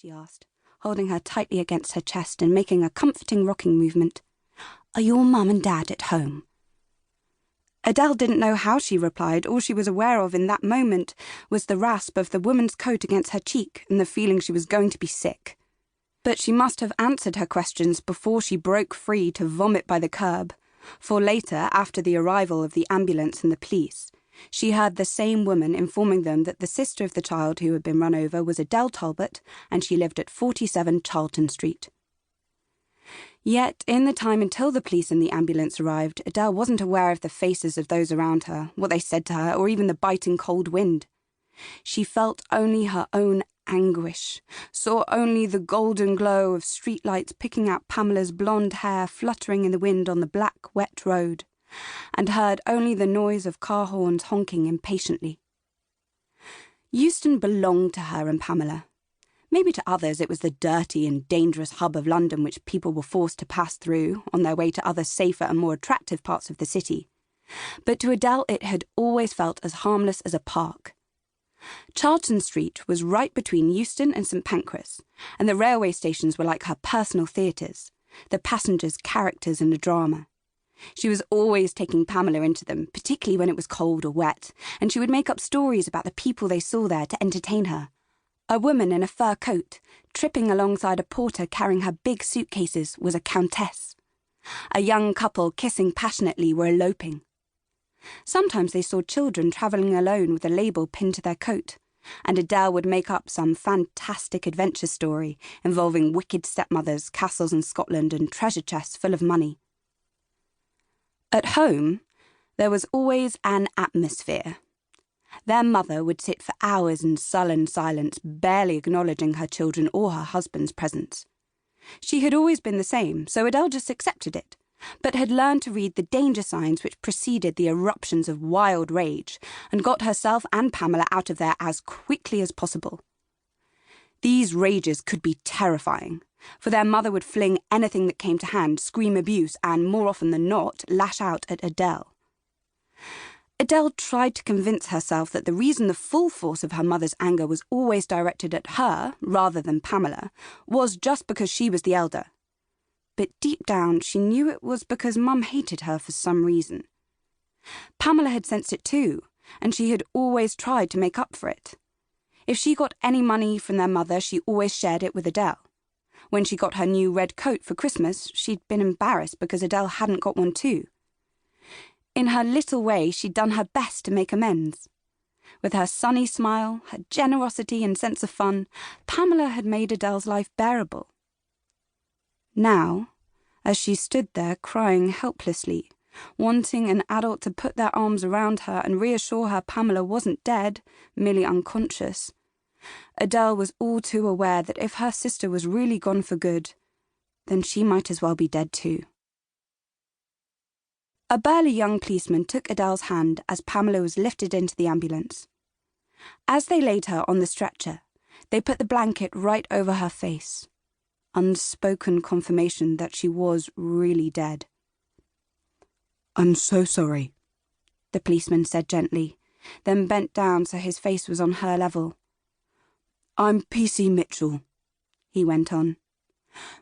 she asked, holding her tightly against her chest and making a comforting rocking movement. "Are your mum and dad at home?" Adele didn't know how she replied. All she was aware of in that moment was the rasp of the woman's coat against her cheek and the feeling she was going to be sick. But she must have answered her questions before she broke free to vomit by the curb, for later, after the arrival of the ambulance and the police, she heard the same woman informing them that the sister of the child who had been run over was Adele Talbot, and she lived at 47 Charlton Street. Yet, in the time until the police and the ambulance arrived, Adele wasn't aware of the faces of those around her, what they said to her, or even the biting cold wind. She felt only her own anguish, saw only the golden glow of streetlights picking out Pamela's blonde hair fluttering in the wind on the black, wet road, and heard only the noise of car horns honking impatiently. Euston belonged to her and Pamela. Maybe to others it was the dirty and dangerous hub of London which people were forced to pass through on their way to other safer and more attractive parts of the city. But to Adele it had always felt as harmless as a park. Charlton Street was right between Euston and St Pancras, and the railway stations were like her personal theatres, the passengers' characters in a drama. She was always taking Pamela into them, particularly when it was cold or wet, and she would make up stories about the people they saw there to entertain her. A woman in a fur coat, tripping alongside a porter carrying her big suitcases, was a countess. A young couple kissing passionately were eloping. Sometimes they saw children travelling alone with a label pinned to their coat, and Adele would make up some fantastic adventure story involving wicked stepmothers, castles in Scotland, and treasure chests full of money. At home, there was always an atmosphere. Their mother would sit for hours in sullen silence, barely acknowledging her children or her husband's presence. She had always been the same, so Adele just accepted it, but had learned to read the danger signs which preceded the eruptions of wild rage, and got herself and Pamela out of there as quickly as possible. These rages could be terrifying, for their mother would fling anything that came to hand, scream abuse, and, more often than not, lash out at Adele. Adele tried to convince herself that the reason the full force of her mother's anger was always directed at her, rather than Pamela, was just because she was the elder. But deep down, she knew it was because Mum hated her for some reason. Pamela had sensed it too, and she had always tried to make up for it. If she got any money from their mother, she always shared it with Adele. When she got her new red coat for Christmas, she'd been embarrassed because Adele hadn't got one too. In her little way, she'd done her best to make amends. With her sunny smile, her generosity and sense of fun, Pamela had made Adele's life bearable. Now, as she stood there crying helplessly, wanting an adult to put their arms around her and reassure her Pamela wasn't dead, merely unconscious, Adele was all too aware that if her sister was really gone for good, then she might as well be dead too. A burly young policeman took Adele's hand as Pamela was lifted into the ambulance. As they laid her on the stretcher, they put the blanket right over her face. Unspoken confirmation that she was really dead. "I'm so sorry," the policeman said gently, then bent down so his face was on her level. "I'm PC Mitchell," he went on.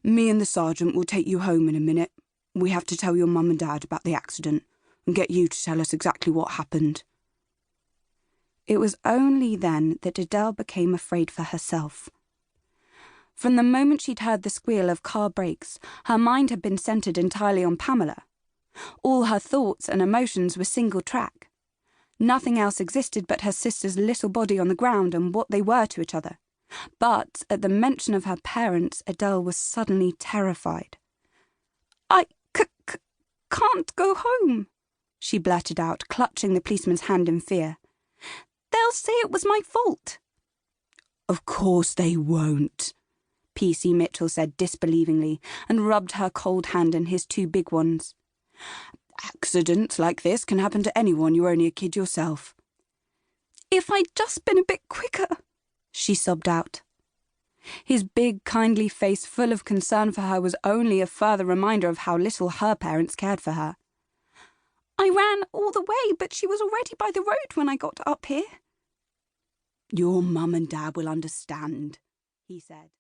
"Me and the sergeant will take you home in a minute. We have to tell your mum and dad about the accident and get you to tell us exactly what happened." It was only then that Adele became afraid for herself. From the moment she'd heard the squeal of car brakes, her mind had been centred entirely on Pamela. All her thoughts and emotions were single track. Nothing else existed but her sister's little body on the ground and what they were to each other. But at the mention of her parents, Adele was suddenly terrified. "I can't go home," she blurted out, clutching the policeman's hand in fear. "They'll say it was my fault." "Of course they won't," PC Mitchell said disbelievingly, and rubbed her cold hand in his two big ones. "Accidents like this can happen to anyone. You're only a kid yourself." "If I'd just been a bit quicker," she sobbed out. His big, kindly face full of concern for her was only a further reminder of how little her parents cared for her. "I ran all the way, but she was already by the road when I got up here." "Your mum and dad will understand," he said.